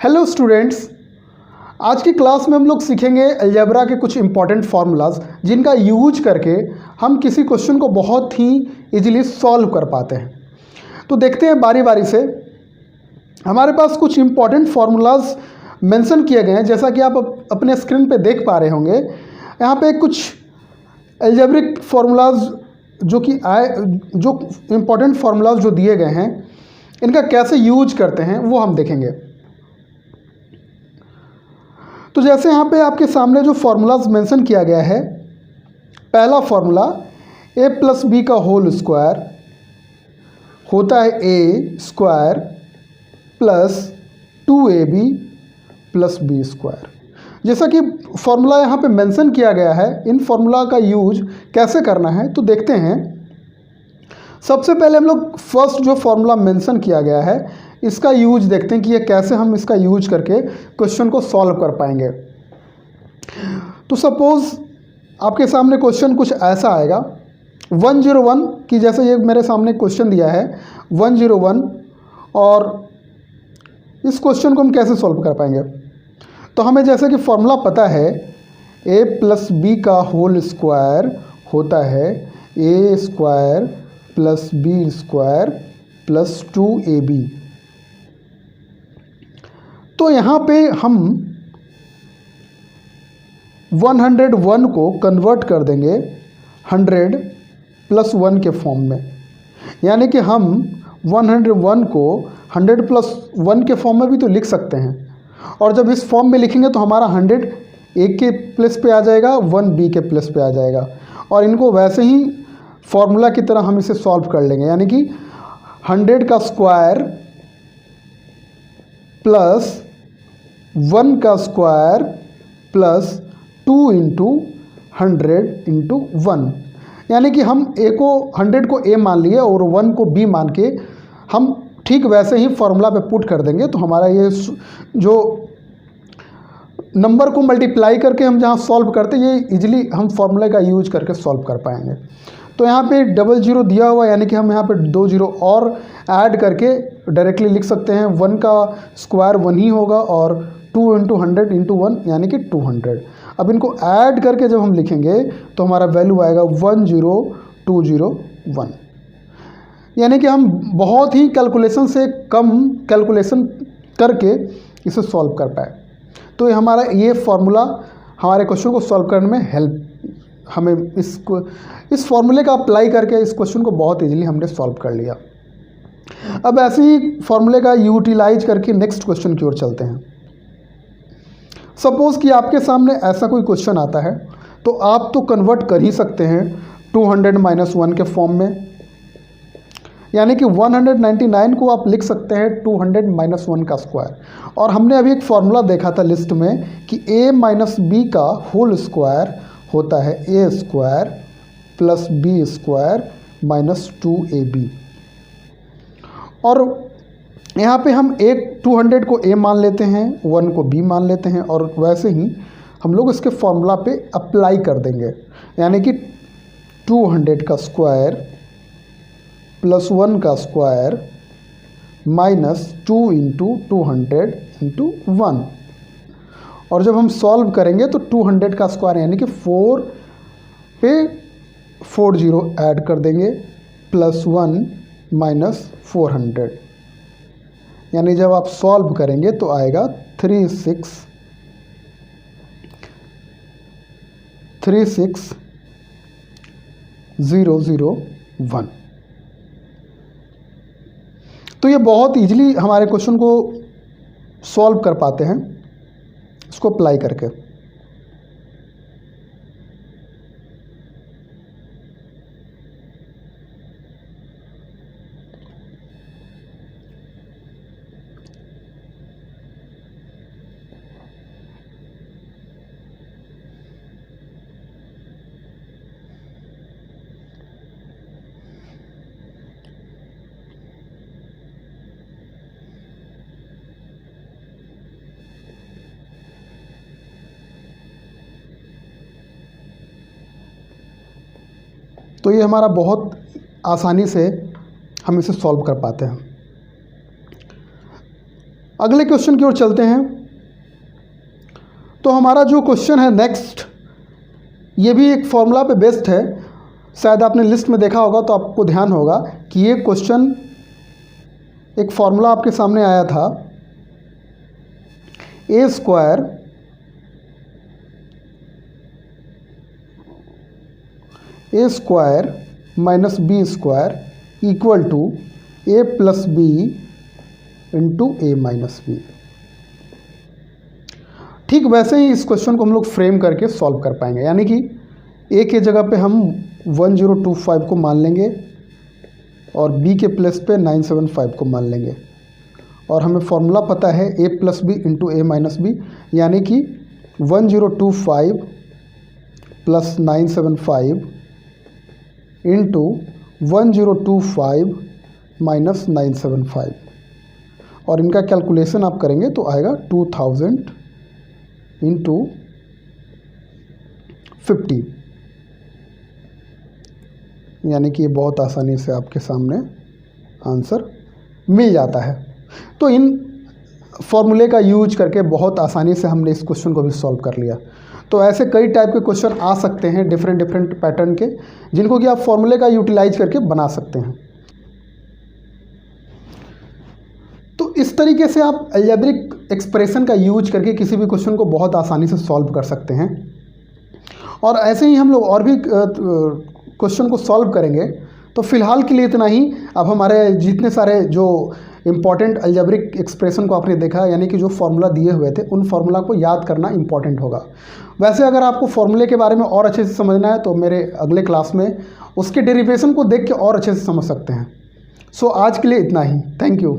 Hello students, आज की class में हम लोग सीखेंगे अलजेब्रा के कुछ इंपॉर्टेंट फार्मूलाज जिनका यूज करके हम किसी क्वेश्चन को बहुत ही इजीली सॉल्व कर पाते हैं। तो देखते हैं बारी बारी से। हमारे पास कुछ इंपॉर्टेंट फार्मूलाज मेंशन किए गए हैं, जैसा कि आप अपने स्क्रीन पे देख पा रहे होंगे। यहाँ पे कुछ अलजेब्रिक फार्मूलाज जो इंपॉर्टेंट फार्मूलाज जो दिए गए हैं, इनका कैसे यूज करते हैं वो हम देखेंगे। तो जैसे यहाँ पे आपके सामने जो फार्मूलाज मेंशन किया गया है, पहला फार्मूला a प्लस बी का होल स्क्वायर होता है a square plus 2ab plus B square. जैसा कि फार्मूला यहाँ पे मेंशन किया गया है, इन फार्मूला का यूज कैसे करना है तो देखते हैं। सबसे पहले हम लोग फर्स्ट जो फार्मूला मेंशन किया गया है, इसका यूज देखते हैं कि ये कैसे हम इसका यूज करके क्वेश्चन को सॉल्व कर पाएंगे। तो सपोज आपके सामने क्वेश्चन कुछ ऐसा आएगा 101 की, जैसे ये मेरे सामने क्वेश्चन दिया है 101, और इस क्वेश्चन को हम कैसे सॉल्व कर पाएंगे। तो हमें जैसे कि फॉर्मूला पता है a प्लस बी का होल स्क्वायर होता है a square plus B square plus 2ab। तो यहाँ पे हम 101 को कन्वर्ट कर देंगे 100 प्लस 1 के फॉर्म में, यानी कि हम 101 को 100 प्लस 1 के फॉर्म में भी तो लिख सकते हैं। और जब इस फॉर्म में लिखेंगे तो हमारा 100 ए के प्लस पे आ जाएगा, 1 बी के प्लस पे आ जाएगा, और इनको वैसे ही फॉर्मूला की तरह हम इसे सॉल्व कर लेंगे। यानी कि 100 का स्क्वायर प्लस 1 का स्क्वायर प्लस 2 इंटू 100 इंटू 1, यानी कि हम a को 100 को a मान लिए और 1 को b मान के हम ठीक वैसे ही फॉर्मूला पे पुट कर देंगे। तो हमारा ये जो नंबर को मल्टीप्लाई करके हम जहाँ सॉल्व करते हैं, ये इजीली हम फॉर्मूले का यूज करके सॉल्व कर पाएंगे। तो यहाँ पे 00 दिया हुआ, यानी कि हम यहाँ पे 2 0 और ऐड करके डायरेक्टली लिख सकते हैं। 1 का स्क्वायर 1 ही होगा और 2 इंटू 100 इंटू 1 यानी कि 200। अब इनको ऐड करके जब हम लिखेंगे तो हमारा वैल्यू आएगा 10201, यानी कि हम बहुत ही कैलकुलेशन से कम कैलकुलेशन करके इसे सॉल्व कर पाए। तो ये हमारा ये फार्मूला हमारे क्वेश्चन को सॉल्व करने में हेल्प, हमें इस फार्मूले का अप्लाई करके इस क्वेश्चन को बहुत इजीली हमने सॉल्व कर लिया। अब ऐसे ही फार्मूले का यूटिलाइज करके नेक्स्ट क्वेश्चन की ओर चलते हैं। सपोज कि आपके सामने ऐसा कोई क्वेश्चन आता है, तो आप तो कन्वर्ट कर ही सकते हैं 200 माइनस 1 के फॉर्म में, यानी कि 199 को आप लिख सकते हैं 200 माइनस 1 का स्क्वायर। और हमने अभी एक फार्मूला देखा था लिस्ट में कि a माइनस बी का होल स्क्वायर होता है a square plus B square minus 2ab। और यहाँ पे हम 200 को a मान लेते हैं, 1 को b मान लेते हैं, और वैसे ही हम लोग इसके फॉर्मूला पे अप्लाई कर देंगे। यानी कि 200 का स्क्वायर प्लस 1 का स्क्वायर माइनस 2 इंटू 200 इंटू 1। और जब हम सॉल्व करेंगे तो 200 का स्क्वायर यानी कि 4 पे 40 ऐड कर देंगे प्लस 1 माइनस 400, यानी जब आप सॉल्व करेंगे तो आएगा 36001। तो ये बहुत इजीली हमारे क्वेश्चन को सॉल्व कर पाते हैं इसको अप्लाई करके। तो ये हमारा बहुत आसानी से हम इसे सॉल्व कर पाते हैं। अगले क्वेश्चन की ओर चलते हैं। तो हमारा जो क्वेश्चन है नेक्स्ट, ये भी एक फॉर्मूला पे बेस्ड है। शायद आपने लिस्ट में देखा होगा तो आपको ध्यान होगा कि ये क्वेश्चन एक फॉर्मूला आपके सामने आया था, A square minus B square equal to A plus B into A minus B. ठीक वैसे ही इस क्वेश्चन को हम लोग फ्रेम करके सॉल्व कर पाएंगे, यानी कि ए के जगह पे हम 1025 को मान लेंगे और बी के प्लेस पे 975 को मान लेंगे, और हमें फॉर्मूला पता है ए plus B into A minus B, यानी कि 1025 प्लस 975 इंटू 1025 माइनस 975, और इनका कैलकुलेशन आप करेंगे तो आएगा 2000 इंटू 50, यानी कि ये बहुत आसानी से आपके सामने आंसर मिल जाता है। तो इन फॉर्मूले का यूज करके बहुत आसानी से हमने इस क्वेश्चन को भी सॉल्व कर लिया। तो ऐसे कई टाइप के क्वेश्चन आ सकते हैं डिफरेंट पैटर्न के, जिनको कि आप फॉर्मूले का यूटिलाइज करके बना सकते हैं। तो इस तरीके से आप अलजेब्रिक एक्सप्रेशन का यूज करके किसी भी क्वेश्चन को बहुत आसानी से सॉल्व कर सकते हैं। और ऐसे ही हम लोग और भी क्वेश्चन को सॉल्व करेंगे। तो फिलहाल के लिए इतना ही। अब हमारे जितने सारे जो इम्पॉर्टेंट अलजेब्रिक एक्सप्रेशन को आपने देखा, यानी कि जो फार्मूला दिए हुए थे, उन फार्मूला को याद करना इम्पॉर्टेंट होगा। वैसे अगर आपको फार्मूले के बारे में और अच्छे से समझना है तो मेरे अगले क्लास में उसके डेरिवेशन को देख के और अच्छे से समझ सकते हैं। सो आज के लिए इतना ही। Thank you.